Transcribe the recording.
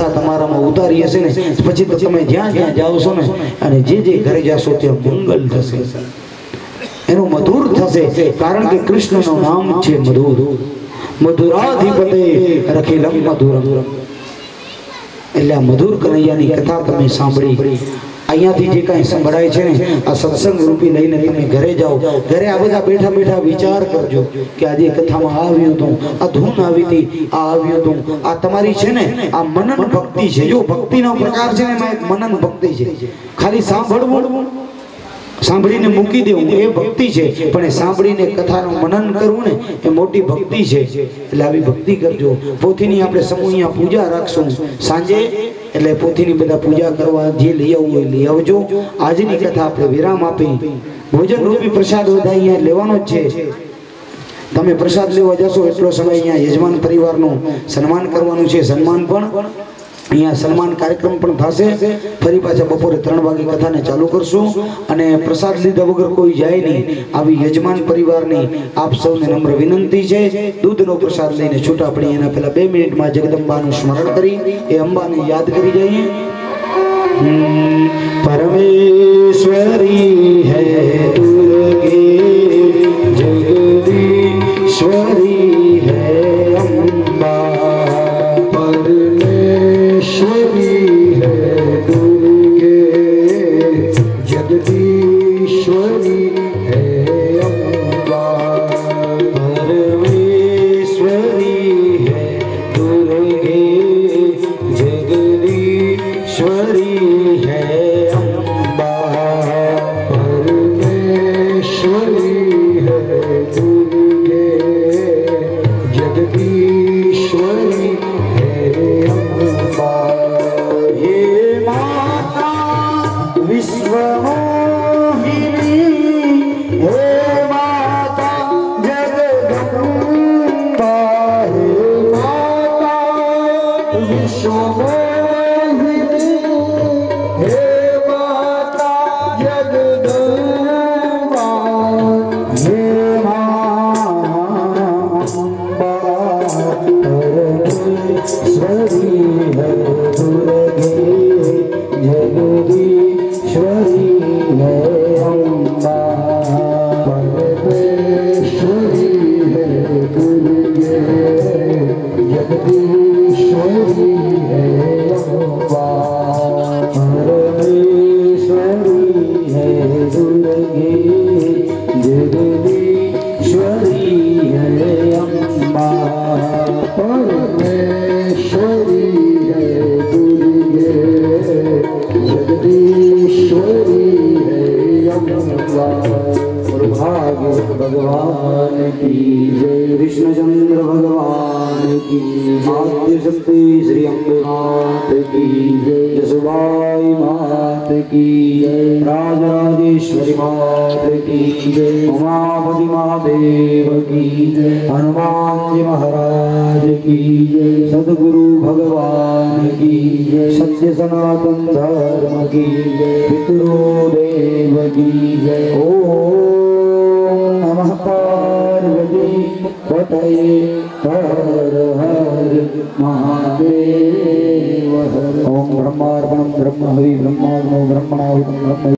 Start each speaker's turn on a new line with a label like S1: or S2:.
S1: कथा तमारामां उतारी हशे ने पछी तो तमे ज्यां ज्यां जाओ छो ने अने जे जे घरे जाशो त्यां मंगल थशे, एनु मधुर थशे। कारण के कृष्णनु नाम छे मधुर। मधुराधिपते रखिलम मधुरम। એટલે મધુર કનૈયાની કથા તમે સાંભળી। અહીંયાથી જે કાંઈ સંભળાય છે ને આ સત્સંગ રૂપી લઈને તમે ઘરે જાઓ। ઘરે આ બધા બેઠા બેઠા વિચાર કરજો કે આજે કથામાં આવ્યું હતું, આ ધૂન આવી હતી, આ આવ્યું હતું। આ તમારી છે ને આ મનન ભક્તિ છે। જો ભક્તિનો પ્રકાર છે ને એમાં એક મનન ભક્તિ છે। ખાલી સાંભળવું, સાંભળીને મૂકી દેવું એ ભક્તિ છે, પણ એ સાંભળીને કથાનું મનન કરવું ને એ મોટી ભક્તિ છે। એટલે આવી ભક્તિ કરજો। પોથીની આપણે સમૂહ પૂજા રાખશું સાંજે, એટલે પોથીની બધા પૂજા કરવા જે લઈ આવવું હોય લઈ આવજો। આજની કથા આપણે વિરામ આપી ભોજન રૂપી પ્રસાદ બધા અહીંયા લેવાનો જ છે। તમે પ્રસાદ લેવા જશો એટલો સમય અહીંયા યજમાન પરિવારનું સન્માન કરવાનું છે। સન્માન પણ અહીંયા સન્માન કાર્યક્રમ પણ થશે। ફરી પાછા બપોરે 3 વાગે કથાને ચાલુ કરશું અને પ્રસાદ લીધા વગર કોઈ જાય નહીં। આવી યજમાન પરિવારની આપ સૌને નમ્ર વિનંતી છે। દૂધનો પ્રસાદ લઈને છૂટા પડી એના પહેલા 2 મિનિટમાં જગદંબાનું સ્મરણ કરી એ અંબાને યાદ કરી જઈએ। परमेश्वरी है दुर्गे, जगदीश्वरी है अम्बा। परमेश्वरी है दुर्गे, जगदीश्वरी है अम्बा। परमेश्वरी है दुर्गे, जगदीश्वरी है अम्बा। परमेश्वरी है दुर्गे, जगदीश्वरी है अम्बा। हे माता विश्वमोहिनी, हे माता जगदम्बा। हे माता विश्वमोहिनी, हे माता जगदम्बा। हे परमेश्वरी है दुर्गे, जगदीश्वरी है अम्बा। परमेश्वरी है दुर्गे, जगदीश्वरी है अम्बा। परमेश्वरी है दुर्गे, जगदीश्वरी है अम्बा। परमेश्वरी है दुर्गे, जगदीश्वरी है अम्बा। भागवत भगवान की जय, कृष्णचंद्र भगवान की आद्य शक्ति श्री अम्बे मात की जय, जसुबाई मात की जय, राजराजेश्वरी मात की जय, उमापति महादेव की जय, हनुमान जी महाराज की जय, सद्गुरु भगवान की जय, सत्य सनातन धर्म की जय, पितृदेव की जय। ओम नमः पार्वती पतये हर हर महादेव हर। ओम ब्रह्मार्पणं ब्रह्म हरि ब्रह्माग्नो ब्रह्मणाहुतं ब्रह्म